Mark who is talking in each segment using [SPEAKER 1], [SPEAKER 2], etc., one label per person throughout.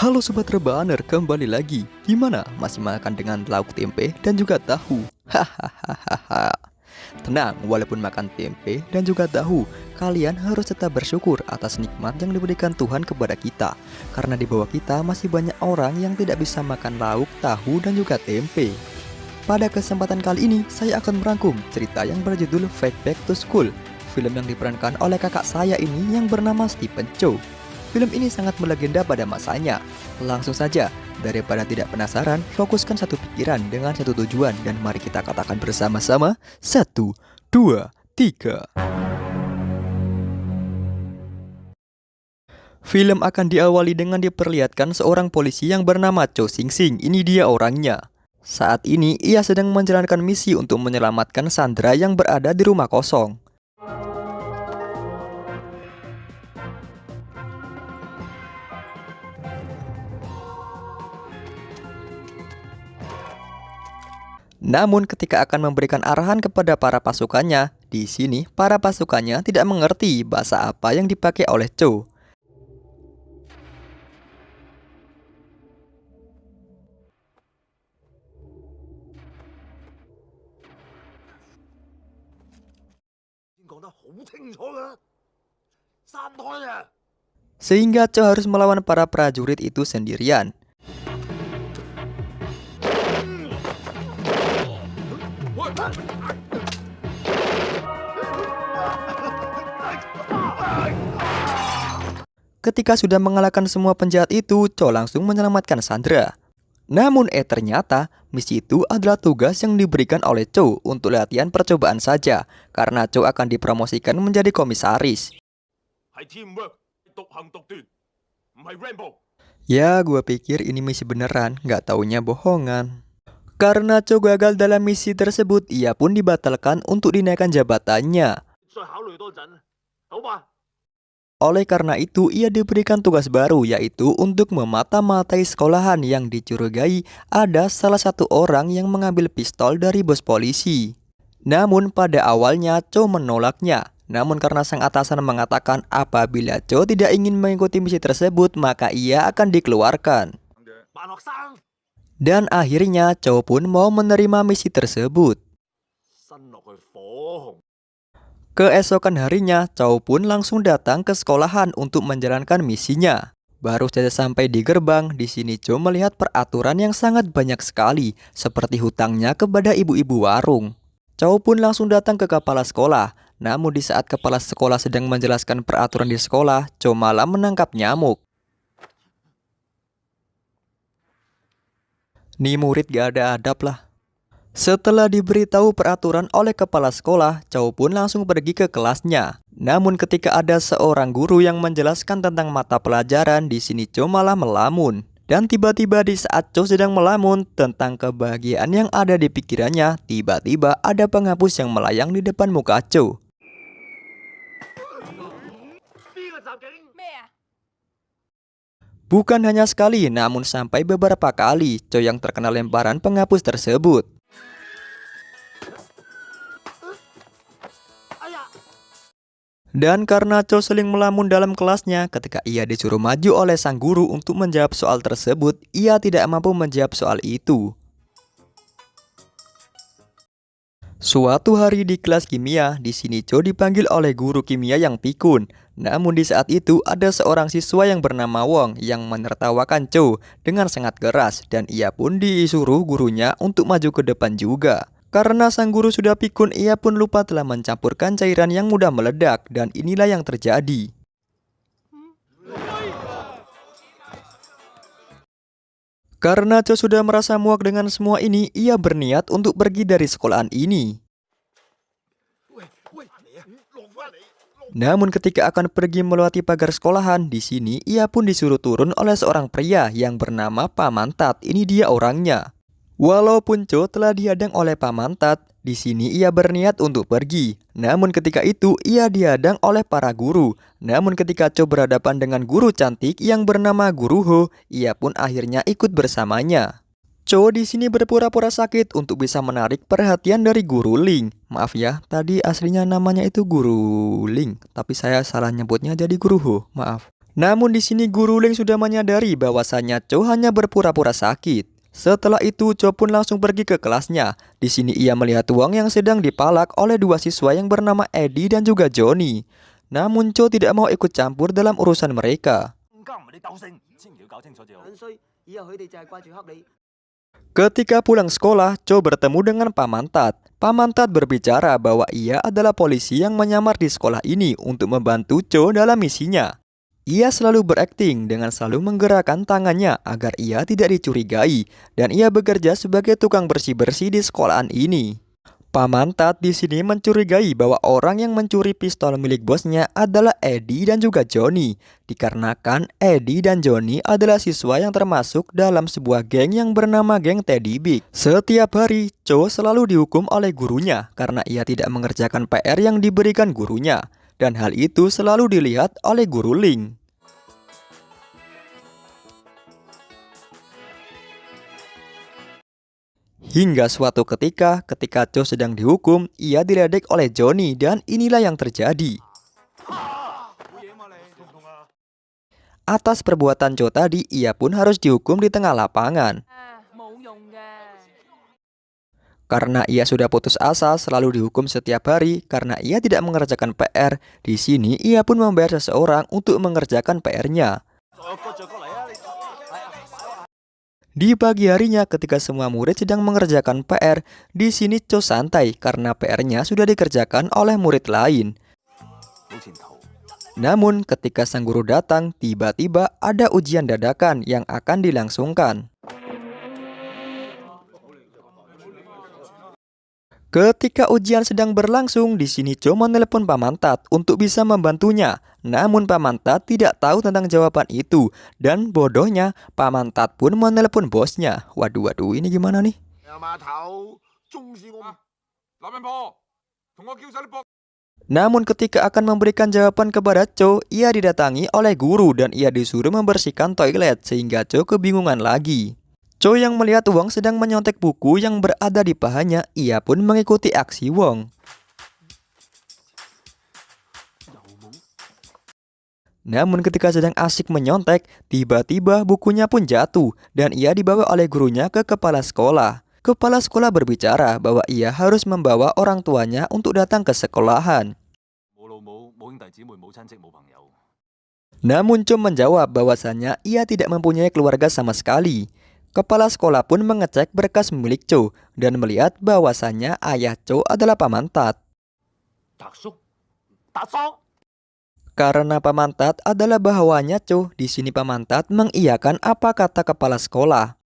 [SPEAKER 1] Halo Sobat Rebaner, kembali lagi. Gimana? Masih makan dengan lauk tempe dan juga tahu? Hahaha. Tenang, walaupun makan tempe dan juga tahu, kalian harus tetap bersyukur atas nikmat yang diberikan Tuhan kepada kita. Karena di bawah kita masih banyak orang yang tidak bisa makan lauk, tahu, dan juga tempe. Pada kesempatan kali ini, saya akan merangkum cerita yang berjudul Fake Back to School. Film yang diperankan oleh kakak saya ini yang bernama Stephen Chow. Film ini sangat melegenda pada masanya. Langsung saja, daripada tidak penasaran, fokuskan satu pikiran dengan satu tujuan dan mari kita katakan bersama-sama 1, 2, 3. Film akan diawali dengan diperlihatkan seorang polisi yang bernama Chow Sing Sing. Ini dia orangnya. Saat ini ia sedang menjalankan misi untuk menyelamatkan Sandra yang berada di rumah kosong. Namun ketika akan memberikan arahan kepada para pasukannya, di sini para pasukannya tidak mengerti bahasa apa yang dipakai oleh Chow. Sehingga Chow harus melawan para prajurit itu sendirian. Ketika sudah mengalahkan semua penjahat itu, Chow langsung menyelamatkan Sandra. Namun ternyata misi itu adalah tugas yang diberikan oleh Chow untuk latihan percobaan saja, karena Chow akan dipromosikan menjadi komisaris. Ya, gua pikir ini misi beneran, nggak taunya bohongan. Karena Chow gagal dalam misi tersebut, ia pun dibatalkan untuk dinaikkan jabatannya. Oleh karena itu, ia diberikan tugas baru, yaitu untuk memata-matai sekolahan yang dicurigai ada salah satu orang yang mengambil pistol dari bos polisi. Namun pada awalnya Chow menolaknya. Namun karena sang atasan mengatakan apabila Chow tidak ingin mengikuti misi tersebut, maka ia akan dikeluarkan. Dan akhirnya Chow pun mau menerima misi tersebut. Keesokan harinya, Chow pun langsung datang ke sekolahan untuk menjalankan misinya. Baru saja sampai di gerbang, di sini Chow melihat peraturan yang sangat banyak sekali, seperti hutangnya kepada ibu-ibu warung. Chow pun langsung datang ke kepala sekolah. Namun di saat kepala sekolah sedang menjelaskan peraturan di sekolah, Chow malah menangkap nyamuk. Nih murid gak ada adab lah. Setelah diberitahu peraturan oleh kepala sekolah, Chow pun langsung pergi ke kelasnya. Namun ketika ada seorang guru yang menjelaskan tentang mata pelajaran, di sini Chow malah melamun. Dan tiba-tiba di saat Chow sedang melamun tentang kebahagiaan yang ada di pikirannya, tiba-tiba ada penghapus yang melayang di depan muka Chow. Bukan hanya sekali, namun sampai beberapa kali Chow yang terkena lemparan penghapus tersebut. Dan karena Chow sering melamun dalam kelasnya, ketika ia disuruh maju oleh sang guru untuk menjawab soal tersebut, ia tidak mampu menjawab soal itu. Suatu hari di kelas kimia, di sini Chow dipanggil oleh guru kimia yang pikun. Namun di saat itu ada seorang siswa yang bernama Wong yang menertawakan Chow dengan sangat keras dan ia pun disuruh gurunya untuk maju ke depan juga. Karena sang guru sudah pikun, ia pun lupa telah mencampurkan cairan yang mudah meledak dan inilah yang terjadi. Karena Chow sudah merasa muak dengan semua ini, ia berniat untuk pergi dari sekolahan ini. Namun ketika akan pergi melewati pagar sekolahan, di sini ia pun disuruh turun oleh seorang pria yang bernama Paman Tat. Ini dia orangnya. Walaupun Chow telah dihadang oleh Paman Tat, di sini ia berniat untuk pergi. Namun ketika itu ia dihadang oleh para guru. Namun ketika Chow berhadapan dengan guru cantik yang bernama Guru Ho, ia pun akhirnya ikut bersamanya. Chow di sini berpura-pura sakit untuk bisa menarik perhatian dari Guru Ling. Maaf ya, tadi aslinya namanya itu Guru Ling, tapi saya salah nyebutnya jadi Guru Ho. Maaf. Namun di sini Guru Ling sudah menyadari bahwasannya Cho hanya berpura-pura sakit. Setelah itu Cho pun langsung pergi ke kelasnya. Di sini ia melihat Wang yang sedang dipalak oleh dua siswa yang bernama Eddie dan juga Johnny. Namun Cho tidak mau ikut campur dalam urusan mereka. Ketika pulang sekolah, Cho bertemu dengan Pak Mantat. Pak Mantat berbicara bahwa ia adalah polisi yang menyamar di sekolah ini untuk membantu Cho dalam misinya. Ia selalu berakting dengan selalu menggerakkan tangannya agar ia tidak dicurigai dan ia bekerja sebagai tukang bersih-bersih di sekolahan ini. Pak Mantat di sini mencurigai bahwa orang yang mencuri pistol milik bosnya adalah Eddie dan juga Johnny, dikarenakan Eddie dan Johnny adalah siswa yang termasuk dalam sebuah geng yang bernama geng Teddy Big. Setiap hari, Cho selalu dihukum oleh gurunya karena ia tidak mengerjakan PR yang diberikan gurunya, dan hal itu selalu dilihat oleh Guru Ling. Hingga suatu ketika Cho sedang dihukum, ia diledek oleh Johnny dan inilah yang terjadi. Atas perbuatan Cho tadi, ia pun harus dihukum di tengah lapangan. Karena ia sudah putus asa selalu dihukum setiap hari karena ia tidak mengerjakan PR, di sini ia pun membayar seseorang untuk mengerjakan PR-nya. Di pagi harinya ketika semua murid sedang mengerjakan PR, di sini Cho santai karena PR-nya sudah dikerjakan oleh murid lain. Namun ketika sang guru datang, tiba-tiba ada ujian dadakan yang akan dilangsungkan. Ketika ujian sedang berlangsung, di sini Cho menelepon Pak Mantat untuk bisa membantunya. Namun Pak Mantat tidak tahu tentang jawaban itu. Dan bodohnya, Pak Mantat pun menelepon bosnya. Waduh, ini gimana nih? Namun ketika akan memberikan jawaban kepada Cho, ia didatangi oleh guru dan ia disuruh membersihkan toilet sehingga Cho kebingungan lagi. Cho yang melihat Wang sedang menyontek buku yang berada di pahanya, ia pun mengikuti aksi Wang. Namun ketika sedang asik menyontek, tiba-tiba bukunya pun jatuh dan ia dibawa oleh gurunya ke kepala sekolah. Kepala sekolah berbicara bahwa ia harus membawa orang tuanya untuk datang ke sekolahan. Namun Cho menjawab bahwasannya ia tidak mempunyai keluarga sama sekali. Kepala sekolah pun mengecek berkas milik Cho dan melihat bahwasannya ayah Cho adalah Pak Mantat. Karena Pak Mantat adalah bawahannya Cho, di sini Pak Mantat mengiyakan apa kata kepala sekolah.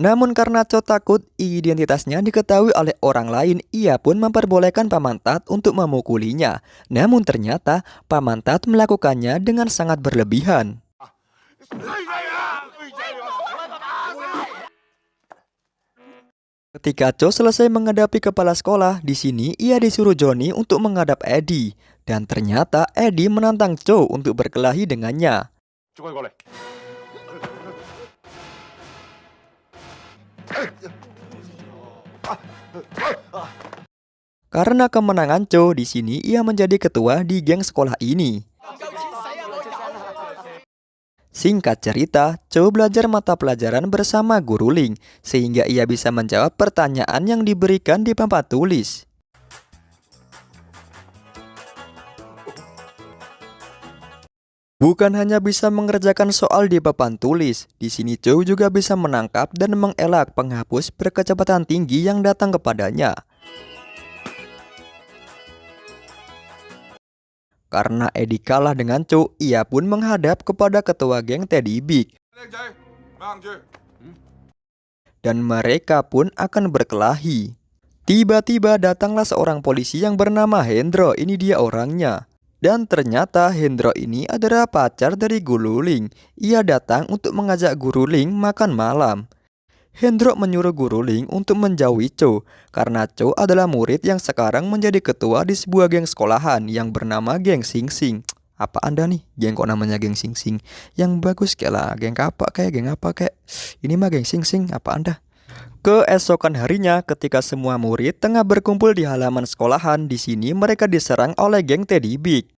[SPEAKER 1] Namun karena Cho takut identitasnya diketahui oleh orang lain, ia pun memperbolehkan Pak Mantat untuk memukulinya. Namun ternyata Pak Mantat melakukannya dengan sangat berlebihan. Ketika Cho selesai menghadapi kepala sekolah, di sini ia disuruh Johnny untuk menghadap Eddie. Dan ternyata Eddie menantang Cho untuk berkelahi dengannya. Karena kemenangan Cho, di sini ia menjadi ketua di geng sekolah ini. Singkat cerita, Cho belajar mata pelajaran bersama Guru Ling, sehingga ia bisa menjawab pertanyaan yang diberikan di papan tulis. Bukan hanya bisa mengerjakan soal di papan tulis, di sini Cho juga bisa menangkap dan mengelak penghapus berkecepatan tinggi yang datang kepadanya. Karena Eddie kalah dengan Cho, ia pun menghadap kepada ketua geng Teddy Big. Dan mereka pun akan berkelahi. Tiba-tiba datanglah seorang polisi yang bernama Hendro, ini dia orangnya. Dan ternyata Hendro ini adalah pacar dari Guru Ling. Ia datang untuk mengajak Guru Ling makan malam. Hendro menyuruh Guru Ling untuk menjauhi Cho, karena Cho adalah murid yang sekarang menjadi ketua di sebuah geng sekolahan yang bernama geng Sing Sing. Apa anda nih, geng kok namanya geng Sing Sing? Yang bagus kayak lah, geng apa kayak, geng apa kayak? Ini mah geng Sing Sing, apa anda? Keesokan harinya, ketika semua murid tengah berkumpul di halaman sekolahan, di sini mereka diserang oleh geng Teddy Big.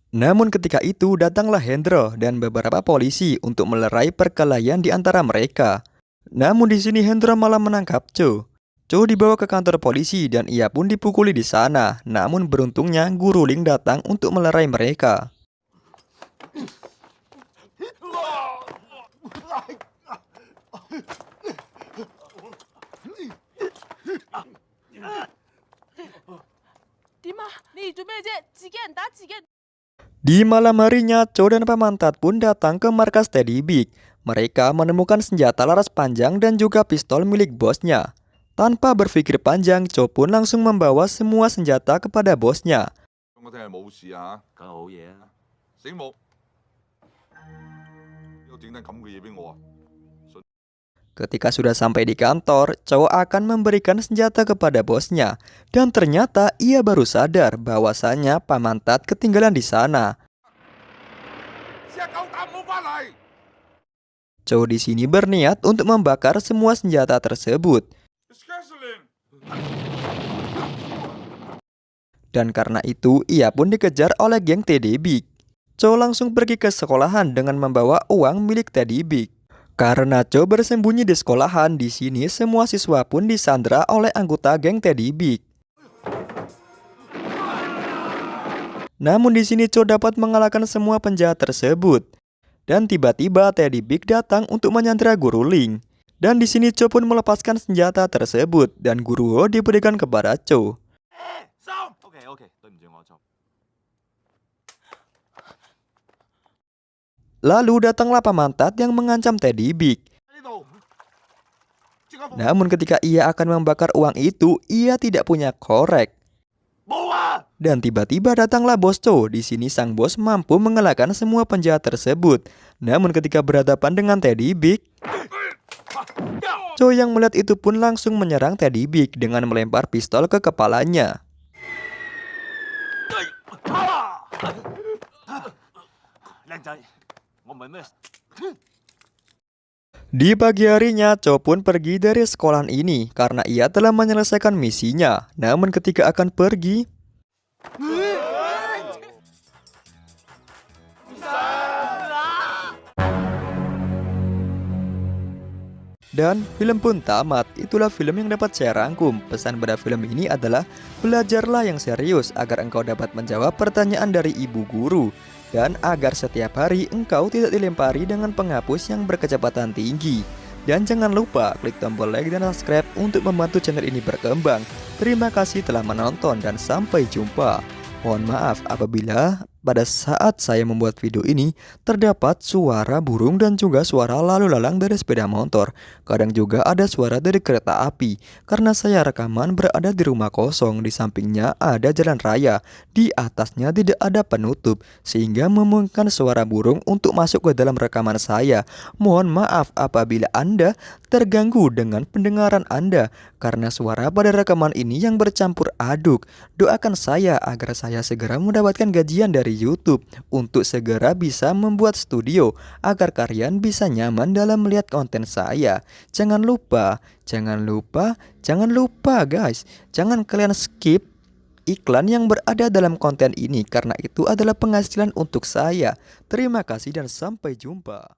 [SPEAKER 1] Namun ketika itu datanglah Hendro dan beberapa polisi untuk melerai perkelahian di antara mereka. Namun di sini Hendro malah menangkap Cho. Cho dibawa ke kantor polisi dan ia pun dipukuli di sana. Namun beruntungnya Guru Ling datang untuk melerai mereka. Di malam harinya, Cho dan Pamantat pun datang ke markas Teddy Big. Mereka menemukan senjata laras panjang dan juga pistol milik bosnya. Tanpa berpikir panjang, Cho pun langsung membawa semua senjata kepada bosnya. Ketika sudah sampai di kantor, Cho akan memberikan senjata kepada bosnya. Dan ternyata ia baru sadar bahwasanya Pamantat ketinggalan di sana. Cho di sini berniat untuk membakar semua senjata tersebut. Dan karena itu, ia pun dikejar oleh geng Teddy Big. Cho langsung pergi ke sekolahan dengan membawa uang milik Teddy Big. Karena Cho bersembunyi di sekolahan, di sini semua siswa pun disandra oleh anggota geng Teddy Big. Namun di sini Cho dapat mengalahkan semua penjahat tersebut. Dan tiba-tiba Teddy Big datang untuk menyandra Guru Ling. Dan di sini Cho pun melepaskan senjata tersebut dan Guru Ho diberikan kepada Cho. Lalu datanglah Pamantat yang mengancam Teddy Big. Namun ketika ia akan membakar uang itu, ia tidak punya korek. Dan tiba-tiba datanglah bos Cho. Di sini sang bos mampu mengalahkan semua penjahat tersebut. Namun ketika berhadapan dengan Teddy Big, Cho yang melihat itu pun langsung menyerang Teddy Big dengan melempar pistol ke kepalanya. Di pagi harinya, Cho pun pergi dari sekolahan ini karena ia telah menyelesaikan misinya. Namun ketika akan pergi, dan film pun tamat. Itulah film yang dapat saya rangkum. Pesan pada film ini adalah belajarlah yang serius agar engkau dapat menjawab pertanyaan dari ibu guru. Dan agar setiap hari engkau tidak dilempari dengan penghapus yang berkecepatan tinggi. Dan jangan lupa klik tombol like dan subscribe untuk membantu channel ini berkembang. Terima kasih telah menonton dan sampai jumpa. Mohon maaf apabila pada saat saya membuat video ini terdapat suara burung dan juga suara lalu lalang dari sepeda motor. Kadang juga ada suara dari kereta api karena saya rekaman berada di rumah kosong. Di sampingnya ada jalan raya, di atasnya tidak ada penutup sehingga memungkinkan suara burung untuk masuk ke dalam rekaman saya. Mohon maaf apabila Anda terganggu dengan pendengaran Anda karena suara pada rekaman ini yang bercampur aduk. Doakan saya agar saya segera mendapatkan gajian dari YouTube untuk segera bisa membuat studio agar kalian bisa nyaman dalam melihat konten saya. Jangan lupa guys, jangan kalian skip iklan yang berada dalam konten ini karena itu adalah penghasilan untuk saya. Terima kasih dan sampai jumpa.